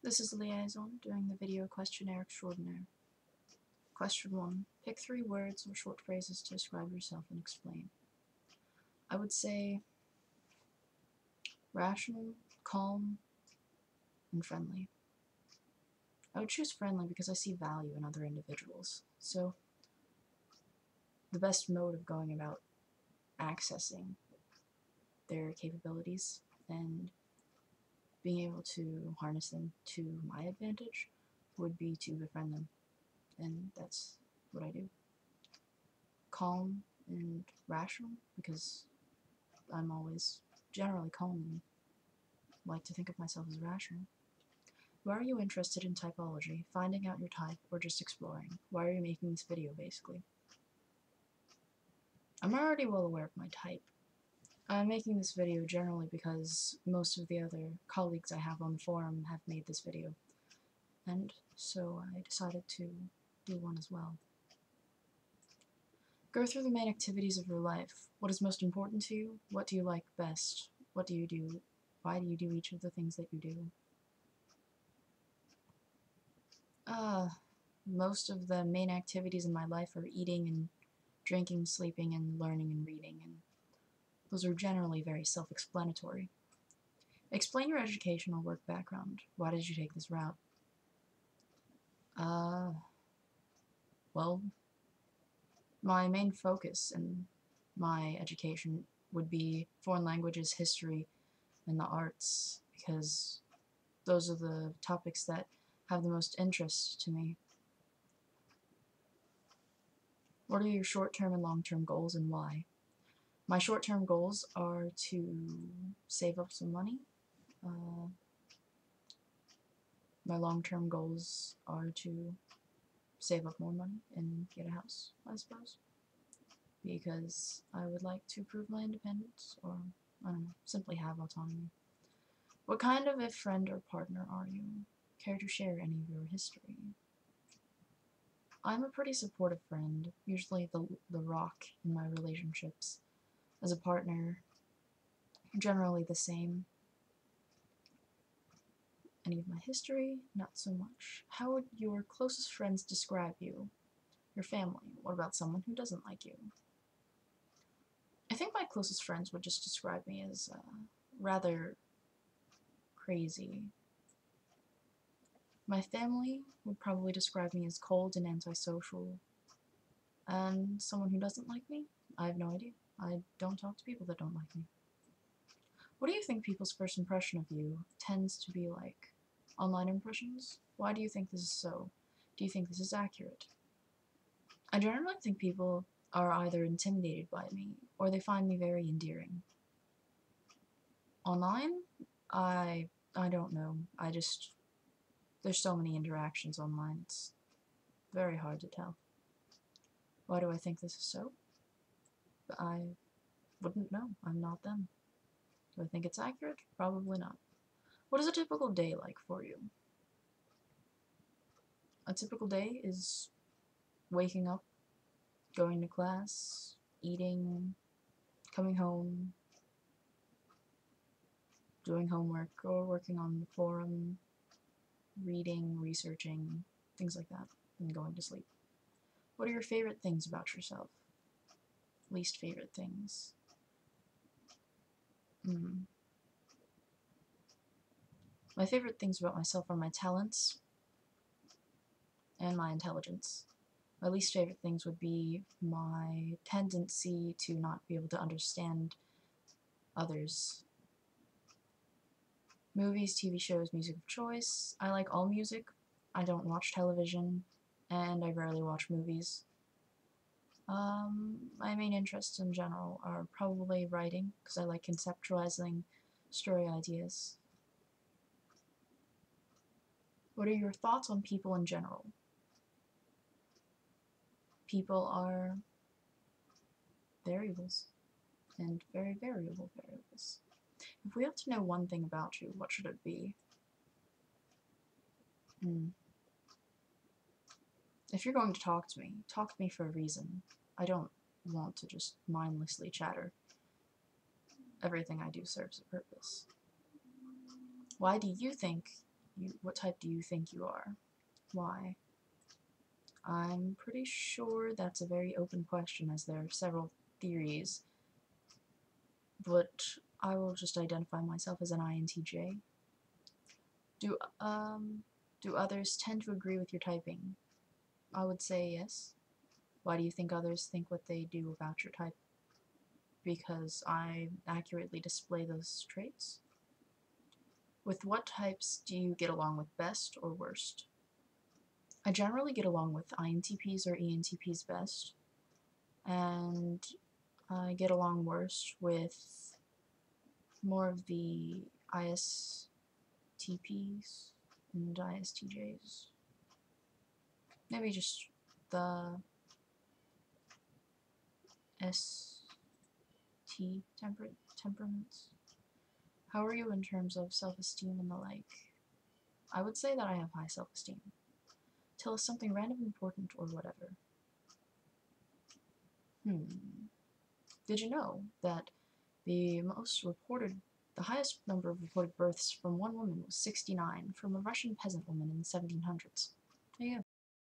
This is Liaison doing the video Questionnaire Extraordinaire. Question 1. Pick 3 words or short phrases to describe yourself and explain. I would say rational, calm, and friendly. I would choose friendly because I see value in other individuals. So, the best mode of going about accessing their capabilities and being able to harness them to my advantage would be to befriend them. And that's what I do. Calm and rational, because I'm always generally calm and like to think of myself as rational. Why are you interested in typology, finding out your type, or just exploring? Why are you making this video, basically? I'm already well aware of my type. I'm making this video generally because most of the other colleagues I have on the forum have made this video, and so I decided to do one as well. Go through the main activities of your life. What is most important to you? What do you like best? What do you do? Why do you do each of the things that you do? Most of the main activities in my life are eating and drinking, sleeping, and learning and reading, and those are generally very self-explanatory. Explain your educational work background. Why did you take this route? Well, my main focus in my education would be foreign languages, history, and the arts, because those are the topics that have the most interest to me. What are your short-term and long-term goals and why? My short-term goals are to save up some money. My long-term goals are to save up more money and get a house, I suppose. Because I would like to prove my independence, or, I don't know, simply have autonomy. What kind of a friend or partner are you? Care to share any of your history? I'm a pretty supportive friend, usually the rock in my relationships. As a partner, generally the same. Any of my history? Not so much. How would your closest friends describe you? Your family? What about someone who doesn't like you? I think my closest friends would just describe me as rather crazy. My family would probably describe me as cold and antisocial. And someone who doesn't like me? I have no idea. I don't talk to people that don't like me. What do you think people's first impression of you tends to be like? Online impressions? Why do you think this is so? Do you think this is accurate? I generally think people are either intimidated by me, or they find me very endearing. Online? I don't know. There's so many interactions online, it's very hard to tell. Why do I think this is so? I wouldn't know. I'm not them. Do I think it's accurate? Probably not. What is a typical day like for you? A typical day is waking up, going to class, eating, coming home, doing homework, or working on the forum, reading, researching, things like that, and going to sleep. What are your favorite things about yourself? Least favorite things? My favorite things about myself are my talents and my intelligence. My least favorite things would be my tendency to not be able to understand others. Movies, TV shows, music of choice. I like all music. I don't watch television, and I rarely watch movies. My main interests in general are probably writing, because I like conceptualizing story ideas. What are your thoughts on people in general? People are variables, and very variable variables. If we have to know one thing about you, what should it be? If you're going to talk to me for a reason. I don't want to just mindlessly chatter. Everything I do serves a purpose. Why do you think What type do you think you are? Why? I'm pretty sure that's a very open question, as there are several theories, but I will just identify myself as an INTJ. Do others tend to agree with your typing? I would say yes. Why do you think others think what they do about your type? Because I accurately display those traits? With what types do you get along with best or worst? I generally get along with INTPs or ENTPs best, and I get along worst with more of the ISTPs and ISTJs. Maybe just the ST temperaments. How are you in terms of self-esteem and the like? I would say that I have high self-esteem. Tell us something random, important, or whatever. Did you know that the highest number of reported births from one woman was 69, from a Russian peasant woman in the 1700s? There you go.